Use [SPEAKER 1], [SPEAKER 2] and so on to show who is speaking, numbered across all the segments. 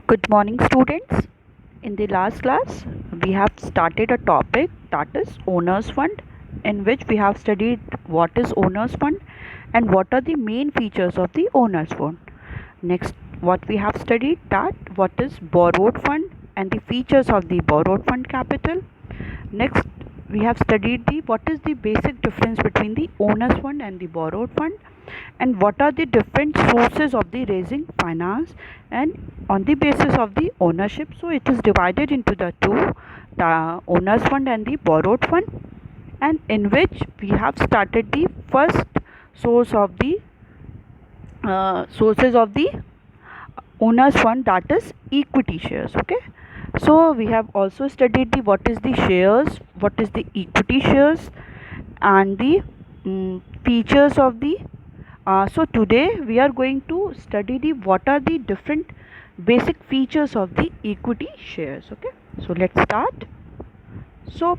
[SPEAKER 1] Good morning, students. In the last class, we have started a topic that is Owners Fund, in which we have studied what is Owners Fund and what are the main features of the Owners Fund. Next, what we have studied that what is Borrowed Fund and the features of the Borrowed Fund capital. Next, we have studied what is the basic difference between the Owners Fund and the Borrowed Fund, and what are the different sources of the raising finance and on the basis of the ownership. So it is divided into the two, the Owners Fund and the Borrowed Fund, and in which we have started the first source of the sources of the Owners Fund, that is equity shares. Okay, so we have also studied the what is the shares, what is the equity shares, and the features of the so today we are going to study the what are the different basic features of the equity shares. Okay, so let's start. So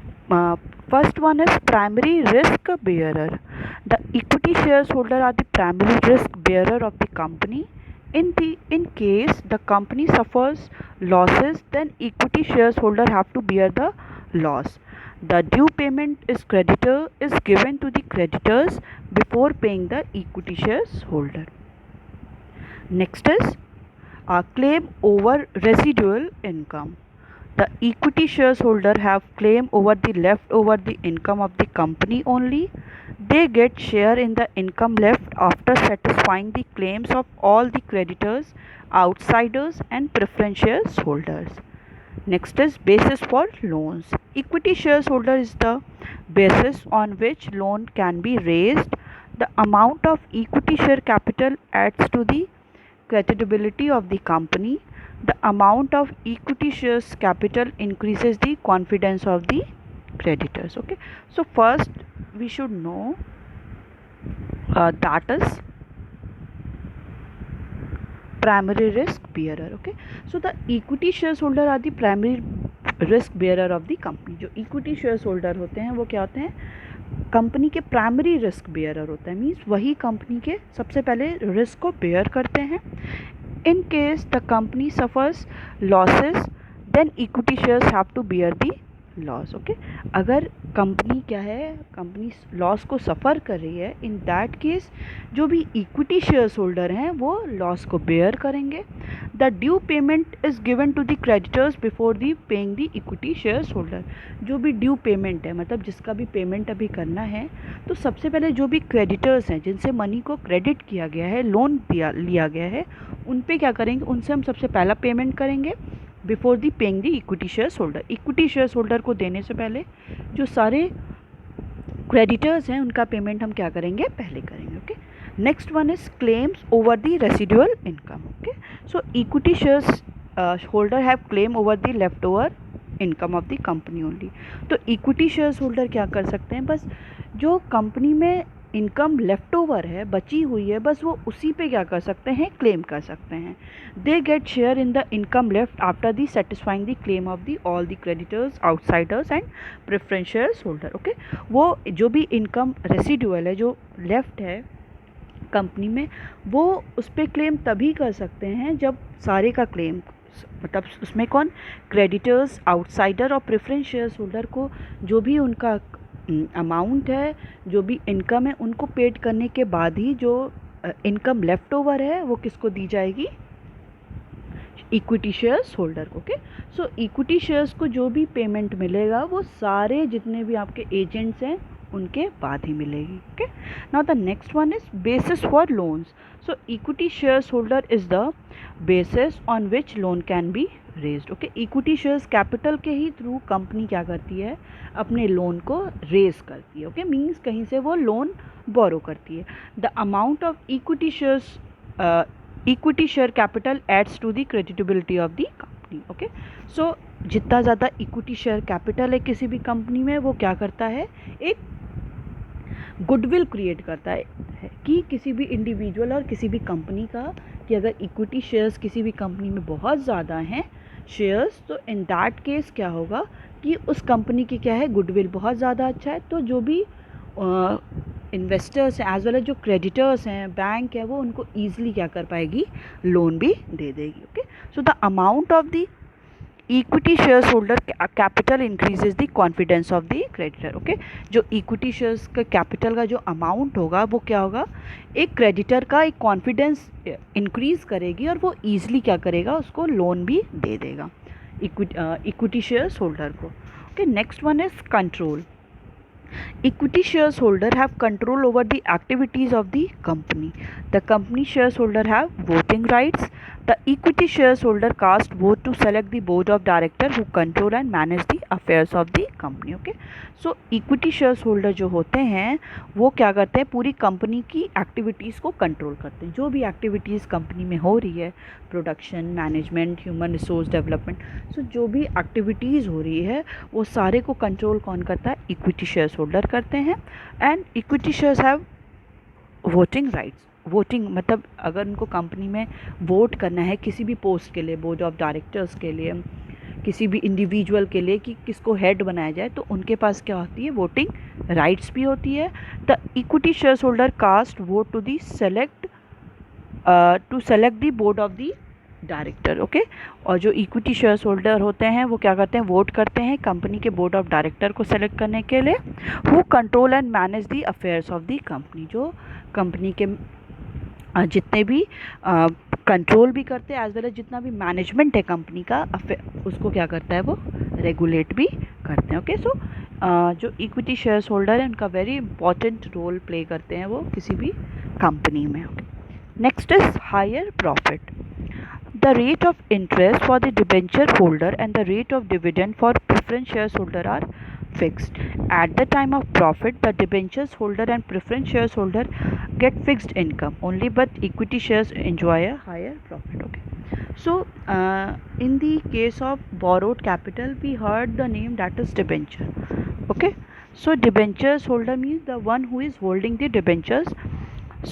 [SPEAKER 1] first one is primary risk bearer. The equity shareholder are the primary risk bearer of the company. In case the company suffers losses, then equity shareholder have to bear the loss. The due payment is given to the creditors before paying the equity shareholder. Next is a claim over residual income. The equity shareholder have claim over the leftover the income of the company only. They get share in the income left after satisfying the claims of all the creditors, outsiders and preference shareholders. Next is basis for loans. Equity shareholder is the basis on which loan can be raised. The amount of equity share capital adds to the creditability of the company. The amount of equity shares capital increases the confidence of the creditors. Okay, so first we should know that is primary risk bearer. Okay, so the equity shareholder are the primary risk bearer of the company. जो equity shareholder होते हैं वो क्या होते हैं, company के primary risk bearer होता है, मीन्स वही कंपनी के सबसे पहले रिस्क को बेयर करते हैं. In case the company suffers losses, then equity shares have to bear the loss. Okay, अगर कंपनी क्या है, कंपनी लॉस को सफ़र कर रही है, इन दैट केस जो भी इक्विटी शेयर्स होल्डर हैं वो लॉस को बेयर करेंगे. The due payment is given to the creditors before the paying the equity shares holder. जो भी ड्यू पेमेंट है, मतलब जिसका भी पेमेंट अभी करना है, तो सबसे पहले जो भी क्रेडिटर्स हैं जिनसे मनी को क्रेडिट किया गया है, लोन लिया गया है, उन पे क्या करेंगे, उनसे हम सबसे पहला पेमेंट करेंगे before the paying the equity shares holder. Equity shares holder को देने से पहले जो सारे क्रेडिटर्स हैं उनका पेमेंट हम क्या करेंगे, पहले करेंगे. Okay, next one is claims over the residual income. Okay, so equity shares holder have claim over the left over income of the company only. तो इक्विटी शेयर्स होल्डर क्या कर सकते हैं, बस जो कंपनी में इनकम लेफ्ट ओवर है, बची हुई है, बस वो उसी पे क्या कर सकते हैं, क्लेम कर सकते हैं. They get share in the income left after the satisfying the claim of the all the creditors, outsiders and preference shares holder. Okay, वो जो भी इनकम रेसिडुअल है जो लेफ्ट है कंपनी में, वो उस पर क्लेम तभी कर सकते हैं जब सारे का क्लेम, मतलब उसमें कौन, क्रेडिटर्स, आउटसाइडर और प्रेफरेंस शेयर्स होल्डर को जो भी उनका अमाउंट है, जो भी इनकम है, उनको पेड करने के बाद ही जो इनकम लेफ्ट ओवर है वो किसको दी जाएगी, इक्विटी शेयर्स होल्डर को. ओके, सो इक्विटी शेयर्स को जो भी पेमेंट मिलेगा वो सारे जितने भी आपके एजेंट्स हैं उनके बाद ही मिलेगी. Okay, now the next one is basis for loans. So equity shares holder is the basis on which loan can be raised. Okay, equity shares capital के ही थ्रू कंपनी क्या करती है, अपने लोन को रेज करती है. ओके, मीन्स कहीं से वो लोन बोरो करती है. The amount of equity shares, equity share capital aids to the creditability of the company. Okay, so जितना ज़्यादा इक्विटी शेयर कैपिटल है किसी भी कंपनी में, वो क्या करता है, एक गुडविल क्रिएट करता है कि किसी भी इंडिविजुअल और किसी भी कंपनी का, कि अगर इक्विटी शेयर्स किसी भी कंपनी में बहुत ज़्यादा हैं शेयर्स, तो इन दैट केस क्या होगा कि उस कंपनी की क्या है, गुडविल बहुत ज़्यादा अच्छा है. तो जो भी इन्वेस्टर्स हैं एज वेल एज जो क्रेडिटर्स हैं, बैंक है, वो उनको ईजिली क्या कर पाएगी, लोन भी दे देगी। Okay, so the amount of the equity shares holder capital increases the confidence of the creditor. Okay, जो इक्विटी शेयर्स का कैपिटल का जो अमाउंट होगा वो क्या होगा, एक क्रेडिटर का एक कॉन्फिडेंस इंक्रीज करेगी और वो ईजिली क्या करेगा, उसको लोन भी दे देगा इक्विटी शेयर्स होल्डर को। Okay, next one is control. Equity shareholder have control over the activities of the company. The company shareholder have voting rights. The equity shareholder cast vote to select the board of director who control and manage the affairs of the company. Okay, so equity shareholder जो होते हैं वो क्या करते हैं, पूरी company की activities को कंट्रोल करते हैं। जो भी एक्टिविटीज़ कंपनी में हो रही है, production, management, human resource development, so जो भी एक्टिविटीज़ हो रही है वो सारे को कंट्रोल कौन करता है, इक्विटी शेयर्स होल्डर करते हैं। And equity shares have voting rights. Voting मतलब अगर उनको कंपनी में वोट करना है किसी भी पोस्ट के लिए, बोर्ड ऑफ डायरेक्टर्स के लिए, किसी भी इंडिविजुअल के लिए कि किसको हेड बनाया जाए, तो उनके पास क्या होती है, वोटिंग राइट्स भी होती है। The equity shares holder cast vote to select the board of the director. Okay, और जो इक्विटी शेयर्स होल्डर होते हैं वो क्या करते हैं, वोट करते हैं कंपनी के बोर्ड ऑफ डायरेक्टर को सेलेक्ट करने के लिए। Who control and manage the affairs of the company, जो कंपनी के जितने भी कंट्रोल भी करते हैं एज वेल एज जितना भी मैनेजमेंट है कंपनी का, उसको क्या करता है, वो रेगुलेट भी करते हैं। ओके, सो जो इक्विटी शेयर्स होल्डर है उनका वेरी इंपॉर्टेंट रोल प्ले करते हैं वो किसी भी कंपनी में। Next is higher profit. The rate of interest for the debenture holder and the rate of dividend for preference shares holder are fixed. At the time of profit, the debentures holder and preference shares holder get fixed income only, but equity shares enjoy a higher profit. Okay. So, in the case of borrowed capital, we heard the name that is debenture. Okay. So, debentures holder means the one who is holding the debentures.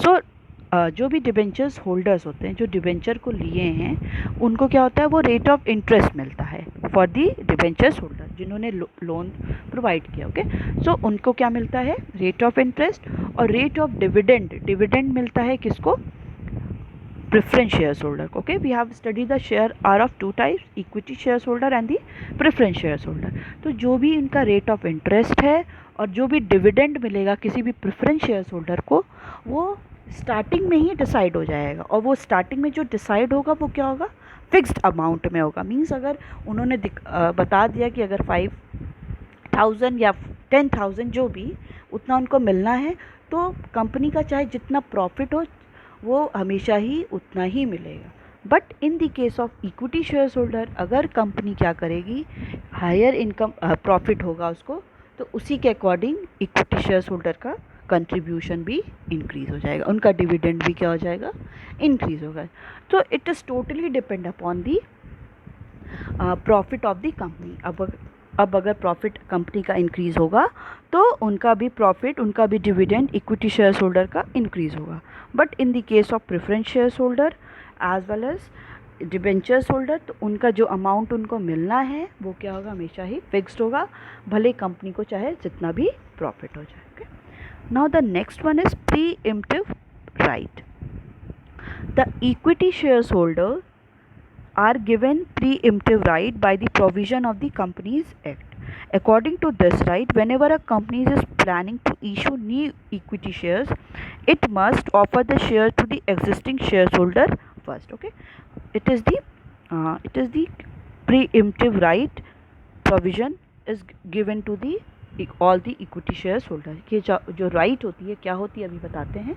[SPEAKER 1] So, जो भी debentures holders होते हैं, जो debenture को लिए हैं, उनको क्या होता है, वो रेट ऑफ इंटरेस्ट मिलता है फॉर दी डिबेंचर्स होल्डर, जिन्होंने लोन प्रोवाइड किया। ओके, सो उनको क्या मिलता है, रेट ऑफ इंटरेस्ट। और रेट ऑफ डिविडेंड मिलता है किसको, प्रेफरेंस शेयर्स होल्डर को। Okay, we have study the share are of two types, equity shares holder and the preference shares holder. तो जो भी इनका रेट ऑफ इंटरेस्ट है और जो भी डिविडेंड मिलेगा किसी भी प्रेफरेंस शेयर्स होल्डर को, वो स्टार्टिंग में ही डिसाइड हो जाएगा। और वो स्टार्टिंग में जो डिसाइड होगा वो क्या होगा, फिक्स्ड अमाउंट में होगा। मींस अगर उन्होंने बता दिया कि अगर 5,000 या 10,000 जो भी उतना उनको मिलना है, तो कंपनी का चाहे जितना प्रॉफिट हो वो हमेशा ही उतना ही मिलेगा। But in the case of equity shares holder, अगर कंपनी क्या करेगी, हायर इनकम प्रॉफिट होगा उसको, तो उसी के अकॉर्डिंग इक्विटी शेयर्स होल्डर का कंट्रीब्यूशन भी इंक्रीज़ हो जाएगा, उनका डिविडेंड भी क्या हो जाएगा, इंक्रीज़ होगा। तो it is totally depend upon the profit of the company. अब अगर प्रॉफिट कंपनी का इंक्रीज़ होगा तो उनका भी प्रॉफिट, उनका भी डिविडेंड इक्विटी शेयर्स होल्डर का इंक्रीज़ होगा। But in the case of preference shares holder as well as debentures holder, तो उनका जो अमाउंट उनको मिलना है वो क्या होगा, हमेशा ही फिक्स्ड होगा, भले कंपनी को चाहे जितना भी प्रॉफिट हो जाए। Okay, now the next one is preemptive right. The equity shares holder are given preemptive right by the provision of the Companies Act. According to this right, whenever a company is planning to issue new equity shares, it must offer the shares to the existing shareholder first. Okay, it is the preemptive right provision is given to the all the equity shares holder. ये जो right होती है क्या होती है अभी बताते हैं।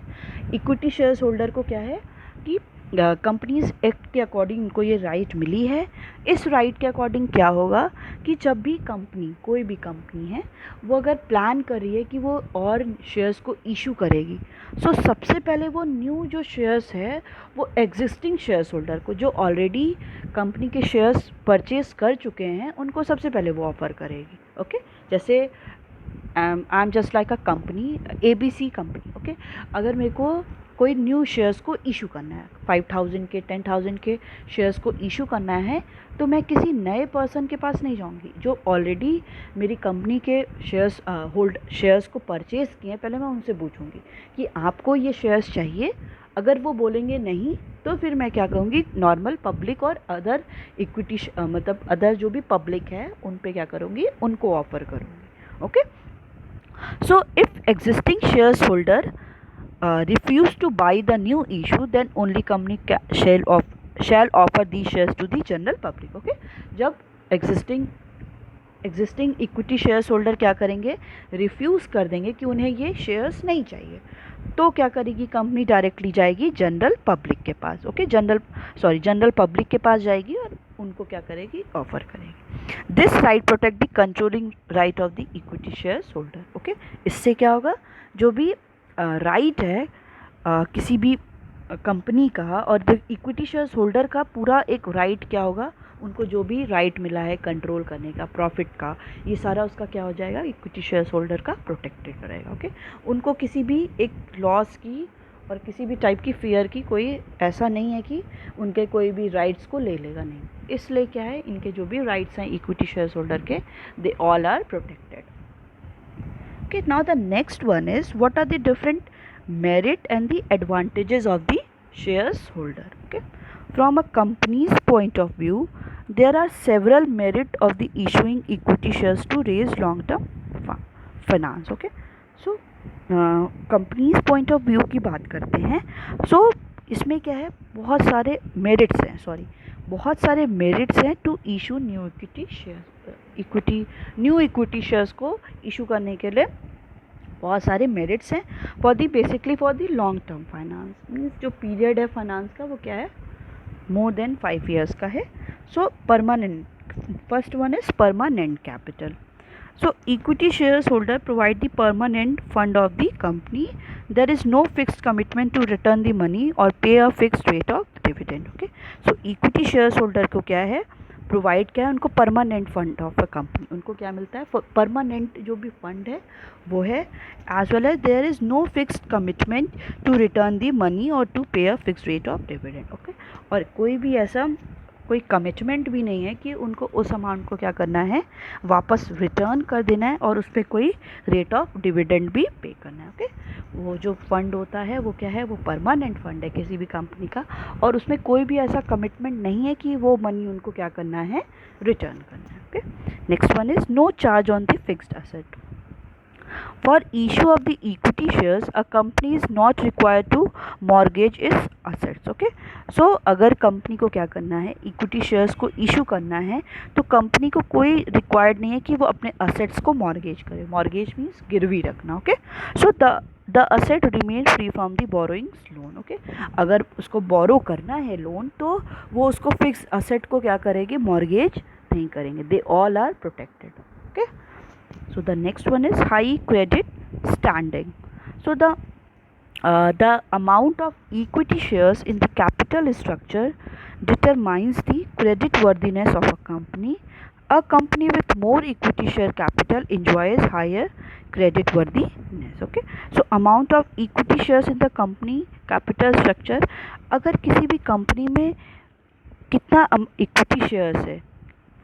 [SPEAKER 1] इक्विटी शेयर्स होल्डर को क्या है कि कंपनीज एक्ट के अकॉर्डिंग उनको ये राइट मिली है। इस राइट के अकॉर्डिंग क्या होगा कि जब भी कंपनी, कोई भी कंपनी है, वो अगर प्लान कर रही है कि वो और शेयर्स को इशू करेगी, सो सबसे पहले वो न्यू जो शेयर्स है वो एग्जिस्टिंग शेयर्स होल्डर को, जो ऑलरेडी कंपनी के शेयर्स परचेज कर चुके हैं, उनको सबसे पहले वो ऑफ़र करेगी। ओके, जैसे I am just like a company, ABC company. Okay, अगर मेरे को कोई न्यू शेयर्स को इशू करना है, 5000 के 10,000 के शेयर्स को इशू करना है, तो मैं किसी नए पर्सन के पास नहीं जाऊंगी। जो ऑलरेडी मेरी कंपनी के शेयर्स को परचेज़ किए हैं, पहले मैं उनसे पूछूंगी कि आपको ये शेयर्स चाहिए। अगर वो बोलेंगे नहीं, तो फिर मैं क्या कहूँगी, नॉर्मल पब्लिक और अदर इक्विटी मतलब अदर जो भी पब्लिक है उन पे क्या करूँगी, उनको ऑफ़र करूँगी। Okay, so if existing shares holder refuse to buy the new issue, then only company shall offer these shares to the general public. Okay, जब एग्जिस्टिंग इक्विटी शेयर्स होल्डर क्या करेंगे, रिफ्यूज़ कर देंगे कि उन्हें ये शेयर्स नहीं चाहिए, तो क्या करेगी कंपनी, डायरेक्टली जाएगी जनरल पब्लिक के पास। ओके, जनरल पब्लिक के पास जाएगी और उनको क्या करेगी, ऑफर करेगी। This right protect the controlling right of the equity shares holder. Okay, इससे क्या होगा, जो भी राइट है किसी भी कंपनी का और द इक्विटी शेयर्स होल्डर का पूरा एक राइट क्या होगा, उनको जो भी राइट मिला है कंट्रोल करने का, प्रॉफिट का, ये सारा उसका क्या हो जाएगा, इक्विटी शेयर्स होल्डर का प्रोटेक्टेड रहेगा। ओके, उनको किसी भी एक लॉस की और किसी भी टाइप की फियर की कोई ऐसा नहीं है कि उनके कोई भी राइट्स को ले लेगा, नहीं। इसलिए क्या है, इनके जो भी राइट्स हैं इक्विटी शेयर्स होल्डर के, they all are protected. Okay, now the next one is, what are the different merit and the advantages of the shares holder? Okay, from a company's point of view, there are several merit of the issuing equity shares to raise long term finance. Okay, so company's point of view की बात करते हैं। so इसमें क्या है, बहुत सारे merits हैं to issue new equity shares. New equity shares को इशू करने के लिए बहुत सारे मेरिट्स हैं basically for the long term finance. Means जो पीरियड है फाइनेंस का वो क्या है, मोर देन 5 years का है। सो permanent, first one is permanent capital. So equity shareholder provide the permanent fund of the company. There is no fixed commitment to return the money or pay a fixed rate of dividend. Okay. So equity shareholder को क्या है, provide क्या है, उनको permanent fund of a company, उनको क्या मिलता है, परमानेंट जो भी फंड है वो है। As well as there is no fixed commitment to return the money और to pay a fixed rate of dividend. Okay, और कोई भी ऐसा कोई कमिटमेंट भी नहीं है कि उनको उस अमाउंट को क्या करना है, वापस रिटर्न कर देना है और उस पर कोई रेट ऑफ डिविडेंड भी पे करना है। ओके, वो जो फंड होता है वो क्या है, वो परमानेंट फंड है किसी भी कंपनी का, और उसमें कोई भी ऐसा कमिटमेंट नहीं है कि वो मनी उनको क्या करना है, रिटर्न करना है। Okay, next one is no charge on the fixed asset. For issue of the equity shares, a company is not required to mortgage its assets. Okay, so अगर कंपनी को क्या करना है, इक्विटी शेयर्स को issue करना है, तो company को कोई रिक्वायर्ड नहीं है कि वो अपने असेट्स को मॉर्गेज करे। मॉर्गेज मीन्स गिरवी रखना। Okay, so the asset remain free from the borrowings loan. Okay, अगर उसको बोरो करना है लोन, तो वो उसको फिक्स असेट को क्या करेंगे, मॉर्गेज नहीं करेंगे। They all are protected. Okay, so the next one is high credit standing. So the amount of equity shares in the capital structure determines the credit worthiness of a company. A company with more equity share capital enjoys higher credit worthiness. Okay, so amount of equity shares in the company capital structure, अगर किसी भी company में कितना equity shares है,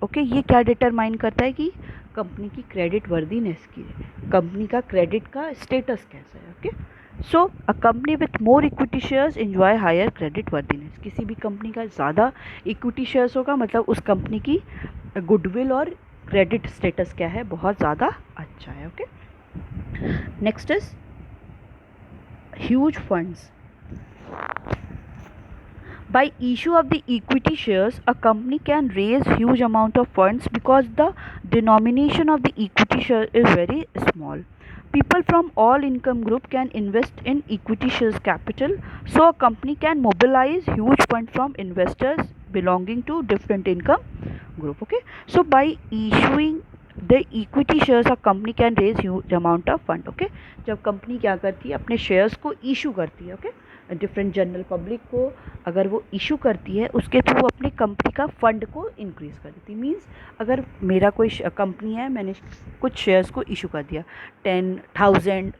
[SPEAKER 1] okay, ये क्या determine करता है कि कंपनी की क्रेडिट वर्दीनेस की, कंपनी का क्रेडिट का स्टेटस कैसा है। Okay, so a company with more equity shares enjoy higher credit worthiness. किसी भी कंपनी का ज़्यादा इक्विटी शेयर्स होगा, मतलब उस कंपनी की गुडविल और क्रेडिट स्टेटस क्या है, बहुत ज़्यादा अच्छा है। Okay, next is huge funds. By issue of the equity shares, a company can raise huge amount of funds because the denomination of the equity share is very small. People from all income group can invest in equity shares capital, so a company can mobilize huge fund from investors belonging to different income group. Okay, so by issuing the equity shares, a company can raise huge amount of fund. Okay, जब company क्या करती है, अपने shares को issue करती है, okay, different general public को अगर वो इशू करती है, उसके थ्रू अपनी कंपनी का फंड को इंक्रीज़ कर देती है। मींस अगर मेरा कोई कंपनी है, मैंने कुछ शेयर्स को इशू कर दिया 10,000,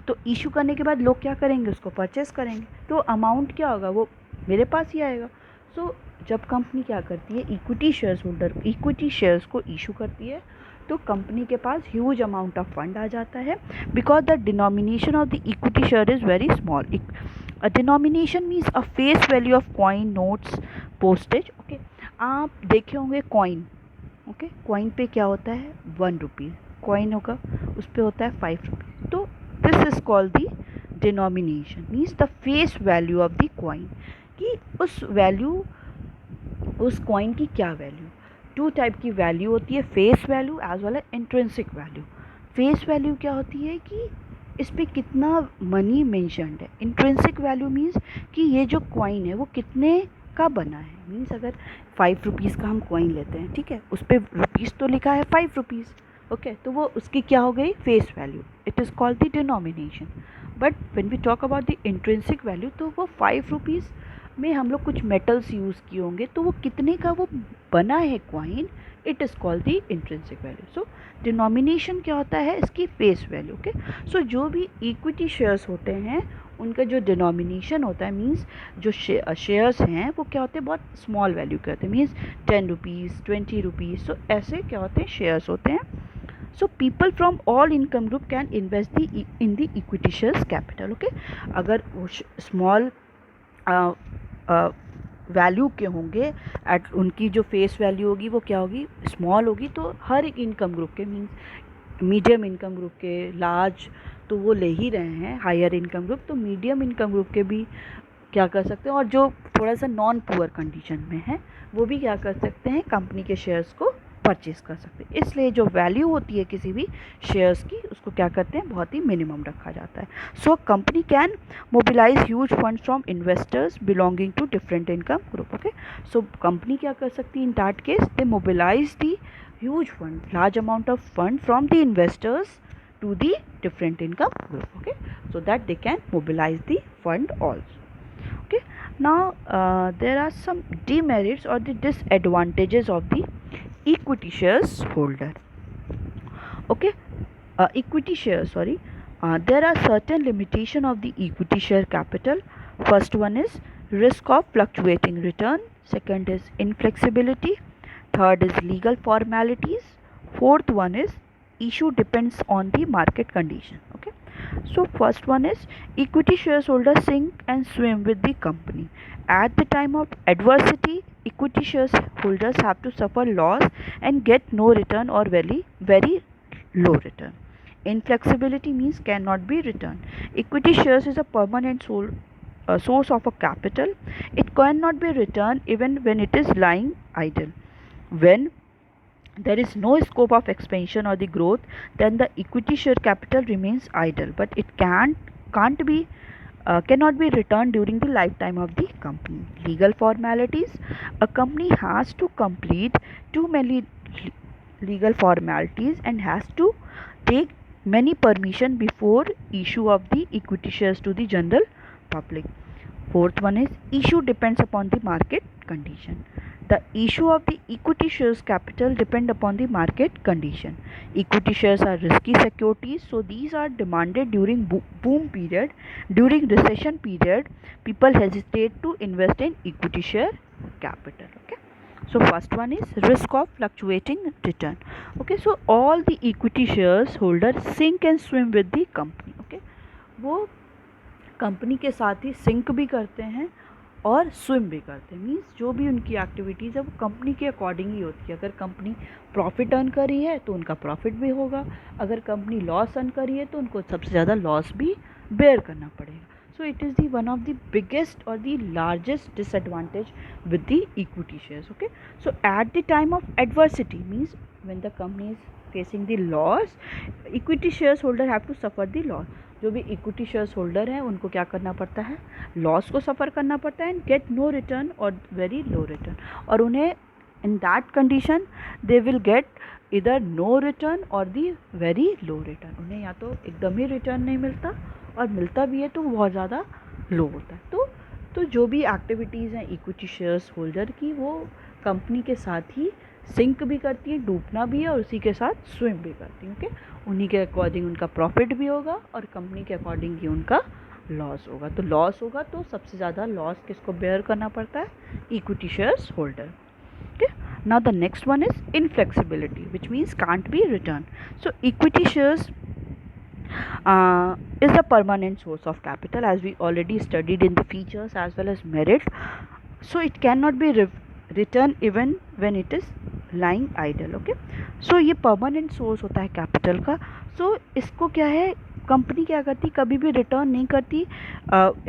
[SPEAKER 1] तो इशू करने के बाद लोग क्या करेंगे, उसको परचेस करेंगे, तो अमाउंट क्या होगा, वो मेरे पास ही आएगा। सो जब कंपनी क्या करती है, equity shares holder equity shares को इशू करती है, तो कंपनी के पास ह्यूज अमाउंट ऑफ फंड आ जाता है, because the denomination of the equity share is very small. A denomination means a face value of coin, notes, postage. Okay, आप देखे होंगे कॉइन। ओके, कॉइन पे क्या होता है, 1 रुपीज़ कॉइन होगा, उस पर होता है 5 रुपीज़। तो this is called the denomination, means the face value of the coin, कि उस कॉइन की क्या वैल्यू। 2 टाइप की वैल्यू होती है, face value as well as intrinsic value. Face value क्या होती है कि इस पर कितना मनी मेंशन्ड है। इंट्रिंसिक वैल्यू मीन्स कि ये जो कॉइन है वो कितने का बना है। मीन्स अगर 5 रुपीज़ का हम कॉइन लेते हैं, ठीक है, उस पर रुपीज़ तो लिखा है 5 रुपीज़। ओके, तो वो उसकी क्या हो गई, face value. It is called the denomination. But when we talk about the intrinsic value, तो वो 5 रुपीज़ में हम लोग कुछ मेटल्स यूज़ किए होंगे, तो वो कितने का वो बना है coin, it is called the intrinsic value. So denomination क्या होता है, इसकी फेस वैल्यू। ओके, सो जो भी इक्विटी शेयर्स होते हैं उनका जो डिनोमिनेशन होता है, मीन्स जो शेयर्स हैं वो क्या होते हैं, बहुत स्मॉल वैल्यू के होते हैं, मीन्स 10 रुपीज़ 20 रुपीज़। सो ऐसे क्या होते हैं, शेयर्स होते हैं। So people from all income group can invest in the equity shares capital. Okay, अगर वो स्मॉल वैल्यू के होंगे, एट उनकी जो फेस वैल्यू होगी वो क्या होगी, स्मॉल होगी, तो हर एक इनकम ग्रुप के, मीन्स मीडियम इनकम ग्रुप के, लार्ज तो वो ले ही रहे हैं, हायर इनकम ग्रुप, तो मीडियम इनकम ग्रुप के भी क्या कर सकते हैं, और जो थोड़ा सा नॉन पुअर कंडीशन में है वो भी क्या कर सकते हैं, कंपनी के शेयर्स को परचेज कर सकते हैं। इसलिए जो वैल्यू होती है किसी भी शेयर्स की, उसको क्या करते हैं, बहुत ही मिनिमम रखा जाता है। So company can mobilise huge fund from investors belonging to different income group. Okay, so company क्या कर सकती है, in that case they mobilise the huge fund, large amount of fund from the investors to the different income group. Okay, so that they can mobilize the fund also. Okay, now there are some demerits or the disadvantages of the equity shares holder. Okay, equity shares, sorry, there are certain limitation of the equity share capital. First one is risk of fluctuating return, second is inflexibility, third is legal formalities, fourth one is issue depends on the market condition. Okay, so first one is equity shareholders sink and swim with the company. At the time of adversity, equity shareholders have to suffer loss and get no return or very low return. Inflexibility means cannot be returned. Equity shares is a permanent source of a capital. It cannot be returned even when it is lying idle. When there is no scope of expansion or the growth, then the equity share capital remains idle, but it cannot be returned during the lifetime of the company. Legal formalities, a company has to complete too many legal formalities and has to take many permission before issue of the equity shares to the general public. Fourth one is issue depends upon the market condition. The issue of the equity shares capital depend upon the market condition. Equity shares are risky securities, so these are demanded during boom period. During recession period, people hesitate to invest in equity share capital. Okay, so first one is risk of fluctuating return. Okay, so all the equity shares holders sink and swim with the company. Okay, वो company के साथ ही sink भी करते हैं और swim भी करते हैं। मीन्स जो भी उनकी एक्टिविटीज़ है वो कंपनी के अकॉर्डिंग ही होती है। अगर कंपनी प्रॉफिट अर्न कर रही है तो उनका प्रॉफिट भी होगा, अगर कंपनी लॉस अर्न कर रही है तो उनको सबसे ज़्यादा लॉस भी बेयर करना पड़ेगा। So it is the one of the biggest और the largest disadvantage with the equity shares. Okay, so at the time of adversity means when the company is facing the loss, equity shares holder have to suffer the loss. जो भी equity shares holder हैं उनको क्या करना पड़ता है, loss को सफ़र करना पड़ता है एंड गेट नो रिटर्न और वेरी लो रिटर्न। और उन्हें इन that condition they will get इधर नो रिटर्न और दी वेरी लो रिटर्न। उन्हें या तो एकदम ही रिटर्न नहीं मिलता और मिलता भी है तो बहुत ज़्यादा लो होता है। तो जो भी एक्टिविटीज़ हैं इक्विटी शेयर्स होल्डर की, वो कंपनी के साथ ही सिंक भी करती है, डूबना भी है और उसी के साथ स्विम भी करती है। ओके, उन्हीं के अकॉर्डिंग उनका प्रॉफिट भी होगा और कंपनी के अकॉर्डिंग ही उनका लॉस होगा। तो लॉस होगा तो सबसे ज़्यादा लॉस किसको बेयर करना पड़ता है? Equity shares holder. Okay, now the next one is inflexibility, which means can't be returned. So equity shares is a permanent source of capital, as we already studied in the features as well as merit. So it cannot be returned even when it is lying idle. Okay, so ये permanent source होता है capital का. So इसको क्या है, company क्या करती, कभी भी रिटर्न नहीं करती.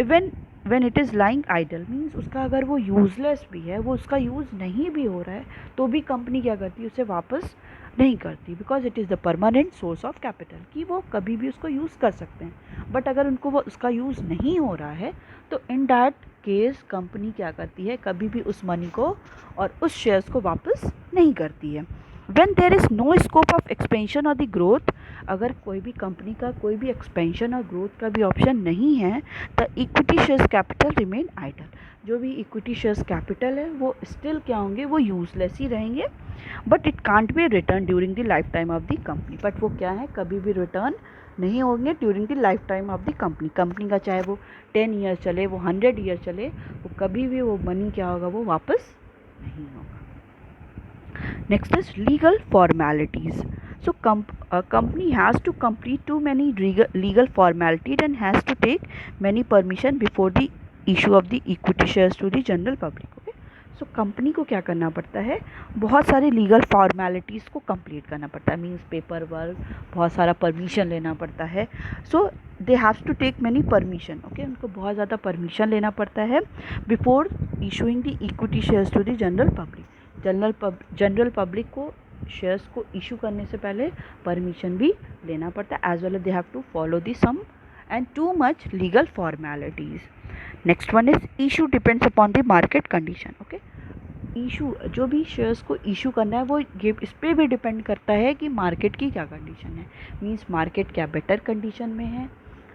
[SPEAKER 1] Even when it is lying idle means उसका अगर वो यूज़लेस भी है, वो उसका यूज़ नहीं भी हो रहा है, तो भी कंपनी क्या करती है, उसे वापस नहीं करती, because it is the permanent source of capital, कि वो कभी भी उसको यूज़ कर सकते हैं. बट अगर उनको वो उसका यूज़ नहीं हो रहा है, तो इन दैट केस कंपनी क्या करती है, कभी भी उस मनी को और उस शेयर्स को वापस नहीं करती है. When there is no scope of expansion और द ग्रोथ, अगर कोई भी कंपनी का कोई भी एक्सपेंशन और ग्रोथ का भी ऑप्शन नहीं है, the equity shares capital remain idle. जो भी इक्विटी शेयर्स कैपिटल है वो स्टिल क्या होंगे, वो यूजलेस ही रहेंगे. But it can't be return during the life time of the company. But वो क्या है, कभी भी रिटर्न नहीं होंगे during the life time of the company. Company का चाहे वो 10 ईयर चले, वो 100 ईयर चले, वो कभी भी वो मनी क्या होगा, वो वापस नहीं होगा. Next is legal formalities. So company has to complete too many legal formalities and has to take many permission before the issue of the equity shares to the general public. Okay, so company को क्या करना पड़ता है, बहुत सारे legal formalities को complete करना पड़ता है. मीन्स पेपर वर्क, बहुत सारा परमिशन लेना पड़ता है. So they have to take many permission. Okay, उनको बहुत ज़्यादा परमिशन लेना पड़ता है before issuing the equity shares to the general public. General public को शेयर्स को इशू करने से पहले परमिशन भी लेना पड़ता है, as well as they have to follow the some and too much legal formalities. Next one is issue depends upon the market condition. Okay, issue जो भी शेयर्स को इशू करना है वो ये इस पर भी डिपेंड करता है कि मार्केट की क्या कंडीशन है. मीन्स मार्केट क्या बेटर कंडीशन में है,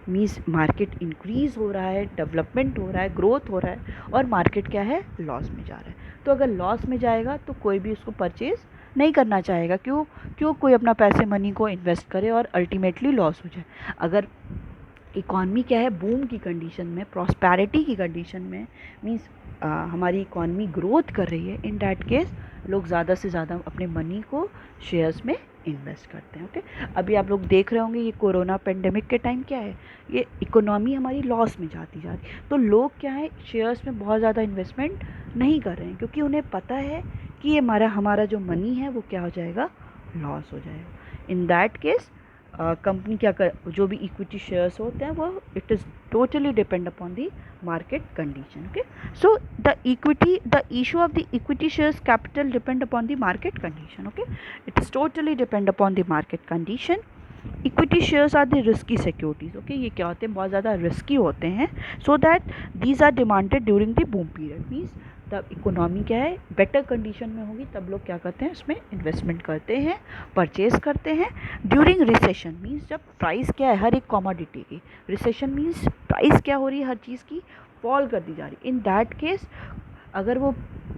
[SPEAKER 1] मीन्स मार्केट इंक्रीज़ हो रहा है, डेवलपमेंट हो रहा है, ग्रोथ हो रहा है, और मार्केट क्या है, लॉस में जा रहा है. तो अगर लॉस में जाएगा तो कोई भी उसको परचेज़ नहीं करना चाहेगा. क्यों कोई अपना पैसे मनी को इन्वेस्ट करे और अल्टीमेटली लॉस हो जाए. अगर इकॉनमी क्या है, बूम की कंडीशन में, प्रॉस्पेरिटी की कंडीशन में, मीन्स हमारी इकॉनमी ग्रोथ कर रही है, इन डैट केस लोग ज़्यादा से ज़्यादा अपने मनी को शेयर्स में इन्वेस्ट करते हैं. ओके, अभी आप लोग देख रहे होंगे ये कोरोना पेंडेमिक के टाइम क्या है, ये इकोनॉमी हमारी लॉस में जाती जा रही. तो लोग क्या है, शेयर्स में बहुत ज़्यादा इन्वेस्टमेंट नहीं कर रहे हैं, क्योंकि उन्हें पता है कि ये हमारा जो मनी है वो क्या हो जाएगा, लॉस हो जाएगा. इन दैट केस कंपनी क्या कर, जो भी इक्विटी शेयर्स होते हैं वो it is totally depend upon the market condition. Okay, so the issue of the equity shares capital depend upon the market condition. Okay, it is totally depend upon the market condition. Equity shares are the risky securities. Okay, ये क्या होते हैं, बहुत ज़्यादा risky होते हैं. So that these are demanded during the boom period. Means तब economy क्या है, बेटर कंडीशन में होगी, तब लोग क्या करते हैं, इसमें इन्वेस्टमेंट करते हैं, परचेज करते हैं. ड्यूरिंग रिसेशन मीन्स जब प्राइस क्या है हर एक कमोडिटी की, रिसेशन मीन्स प्राइस क्या हो रही है हर चीज़ की, फॉल कर दी जा रही. इन दैट केस अगर वो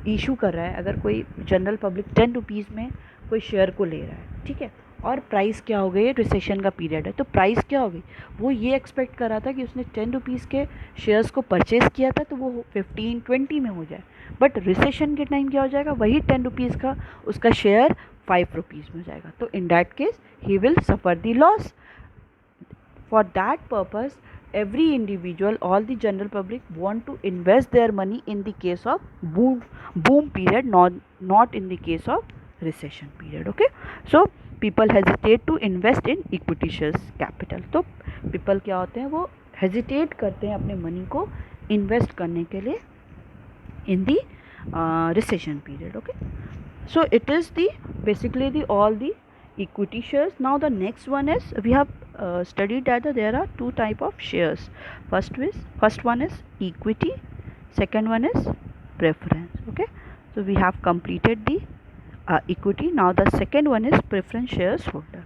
[SPEAKER 1] इशू कर रहा है, अगर कोई जनरल पब्लिक 10 रुपीज़ में कोई शेयर को ले रहा है, ठीक है, और प्राइस क्या हो गई है, रिसेशन का पीरियड है, तो प्राइस क्या हो गई, वो ये एक्सपेक्ट कर रहा था कि उसने 10 रुपीज़ के शेयर्स को परचेज़ किया था तो वो 15-20 में हो जाए. बट रिसेशन के टाइम क्या हो जाएगा, वही 10 रुपीज़ का उसका शेयर 5 रुपीज़ में हो जाएगा. तो इन that case he will suffer the loss. For that purpose every individual, all the general public want to invest their money in the case of boom period, not in the case of recession period. Okay, so people hesitate to invest in equity shares capital. तो people क्या होते हैं, वो hesitate करते हैं अपने money को invest करने के लिए in the recession period. Okay, so it is the basically the all the equity shares. Now the next one is we have studied that there are two type of shares. First one is equity, second one is preference. Okay, so we have completed the equity. Now the second one is preference shares holder.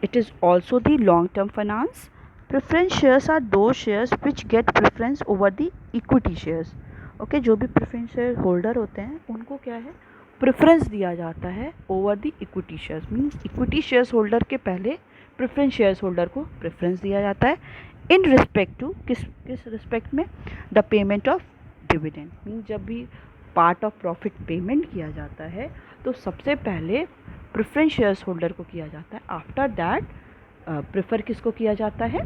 [SPEAKER 1] It is also the long term finance. Preference shares are those shares which get preference over the equity shares. Okay, जो भी preference share holder होते हैं उनको क्या है, preference दिया जाता है over the equity shares. Means equity shares holder के पहले प्रेफरेंस शेयर्स होल्डर को प्रेफरेंस दिया जाता है इन रिस्पेक्ट टू किस रिस्पेक्ट में, the payment of dividend. Means जब भी पार्ट ऑफ प्रॉफिट पेमेंट किया जाता है तो सबसे पहले प्रेफरेंस शेयर्स होल्डर को किया जाता है, आफ्टर दैट प्रेफर किसको किया जाता है,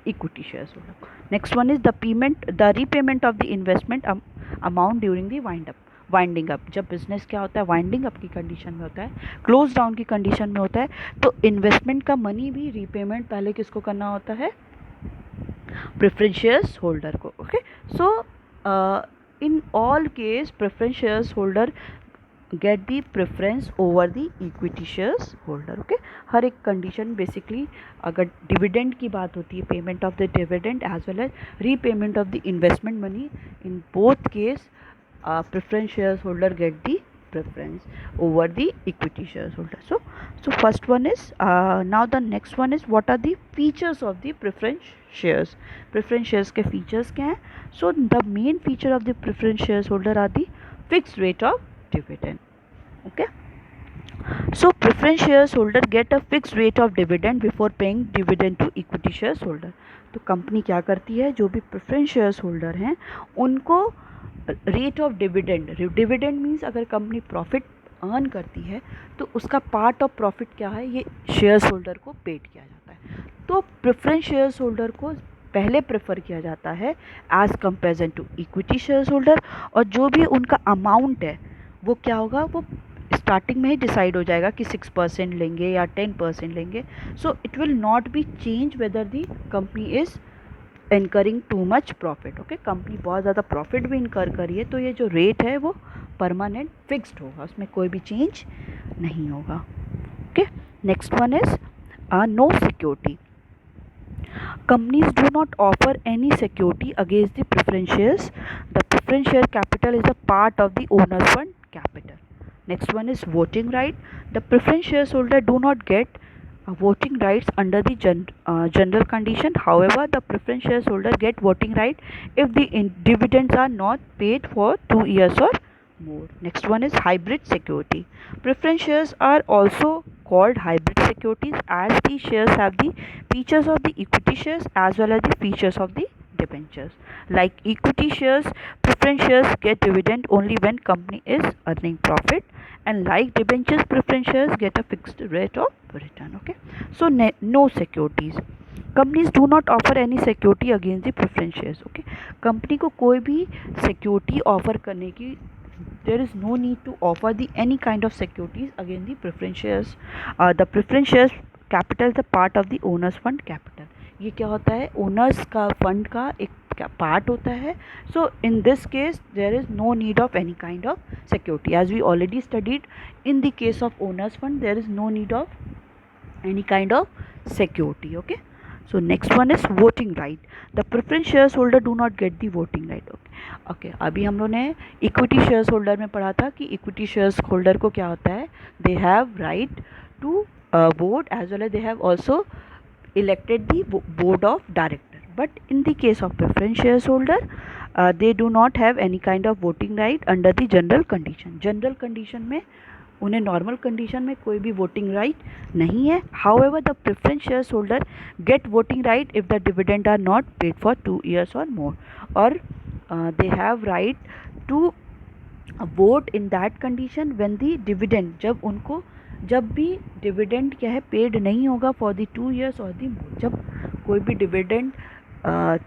[SPEAKER 1] equity shares holder. Next one is the repayment of the investment amount during the winding up. जब बिजनेस क्या होता है, वाइंडिंग अप की कंडीशन में होता है, क्लोज डाउन की कंडीशन में होता है, तो इन्वेस्टमेंट का मनी भी रीपेमेंट पहले किसको करना होता है, प्रेफरेंस शेयर्स होल्डर को। Okay, so in all case preference shares holder get the preference over the equity shares holder. Okay, हर एक कंडीशन बेसिकली, अगर डिविडेंड की बात होती है, payment of the dividend as well as repayment of the investment money, in both case preference shares holder get the preference over the equity shares holder. So first one is now the next one is what are the features of the preference shares. Preference shares के features क्या हैं? So the main feature of the preference shares holder are the fixed rate of dividend. Okay, so preference shares holder get a fixed rate of dividend before paying dividend to equity shares holder. तो company क्या करती है, जो भी preference shares holder हैं उनको rate of dividend means अगर company profit earn करती है तो उसका पार्ट ऑफ प्रॉफिट क्या है, ये शेयर्स होल्डर को पेड किया जाता है। तो प्रेफरेंस शेयर्स होल्डर को पहले प्रेफर किया जाता है as comparison to equity shares holder, और जो भी उनका अमाउंट है वो क्या होगा, वो स्टार्टिंग में ही डिसाइड हो जाएगा कि 6% लेंगे या 10% लेंगे। So it will not be change weather the company is incurring too much profit. Okay, company बहुत ज़्यादा प्रॉफिट भी इनकर करी है तो ये जो रेट है वो परमानेंट फिक्स्ड होगा, उसमें कोई भी चेंज नहीं होगा। Okay, next one is no security. Companies do not offer any security against the preference shares. The preference share capital is a part of the owner's fund capital. Next one is voting right. The preference shares holder do not get voting rights under the general condition. However, the preference shares holder get voting right if the dividends are not paid for 2 years or more. Next one is hybrid security. Preference shares are also called hybrid securities as these shares have the features of the equity shares as well as the features of the debentures. Like equity shares, preference shares get dividend only when company is earning profit, and like debentures, preference shares get a fixed rate of return. Okay, so no securities. Companies do not offer any security against the preference shares. Okay, company को कोई भी security offer करने की, there is no need to offer the any kind of securities against the preference shares. The preference shares capital is a part of the owners fund capital. ये क्या होता है, owners का फंड का एक part होता है। So in this case there is no need of any kind of security, as we already studied in the case of owners fund there is no need of any kind of security. Okay, so next one is voting right. The preference shares holder do not get the voting right. Okay, अभी हम लोगों ने equity shares holder में पढ़ा था कि equity shares holder को क्या होता है, they have right to vote as well as they have also elected the board of director, but in the case of preference shares holder they do not have any kind of voting right under the general condition. General condition में उन्हें normal condition में कोई भी voting right नहीं है. However the preference shares holder get voting right if the dividend are not paid for 2 years और more, और they have right to vote in that condition when the dividend, जब भी dividend क्या है paid नहीं होगा फॉर द 2 years और the मोर. जब कोई भी डिविडेंड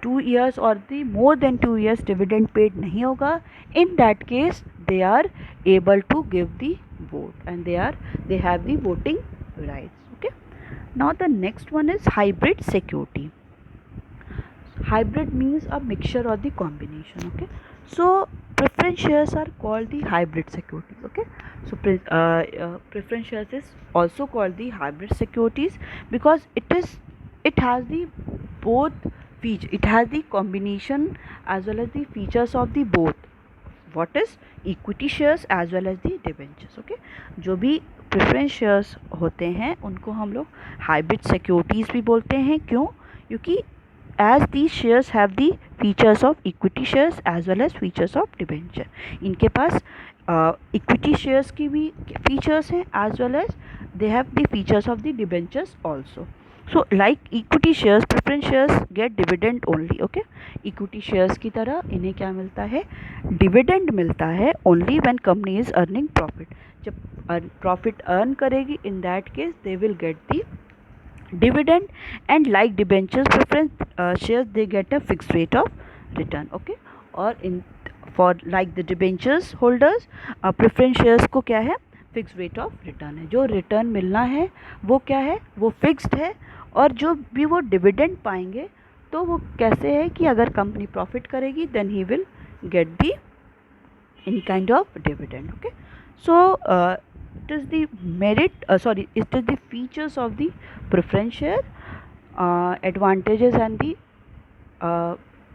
[SPEAKER 1] 2 years और the more than 2 years dividend paid नहीं होगा, in that case they are able to give the vote and they have the voting rights. Okay, now the next one is hybrid security. Hybrid means a mixture or the combination. Okay, so preference shares are called the hybrid securities. Okay, so preference shares is also called the hybrid securities because it has the both feature, it has the combination as well as the features of the both. What is equity shares as well as the debentures. Okay, जो भी preference shares होते हैं उनको हम लोग hybrid securities भी बोलते हैं. क्यों? क्योंकि as these shares have the features of equity shares as well as features of debenture. इनके पास equity shares की भी features हैं as well as they have the features of the debentures also. So like equity shares, preference shares get dividend only. Okay, equity shares की तरह इन्हें क्या मिलता है, dividend मिलता है only when company is earning profit. जब profit earn करेगी, in that case they will get the dividend, and like debentures, preference shares, they get a fixed rate of return. Okay, और in for like the debentures holders, preference shares को क्या है, fix rate of return है. जो return मिलना है वो क्या है, वो फिक्स्ड है. और जो भी वो डिविडेंड पाएंगे तो वो कैसे है कि अगर कंपनी प्रॉफिट करेगी then he will get the any kind of dividend. Okay, so it is the it is the features of the preference share, advantages and the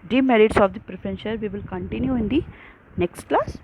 [SPEAKER 1] demerits of the preference share we will continue in the next class.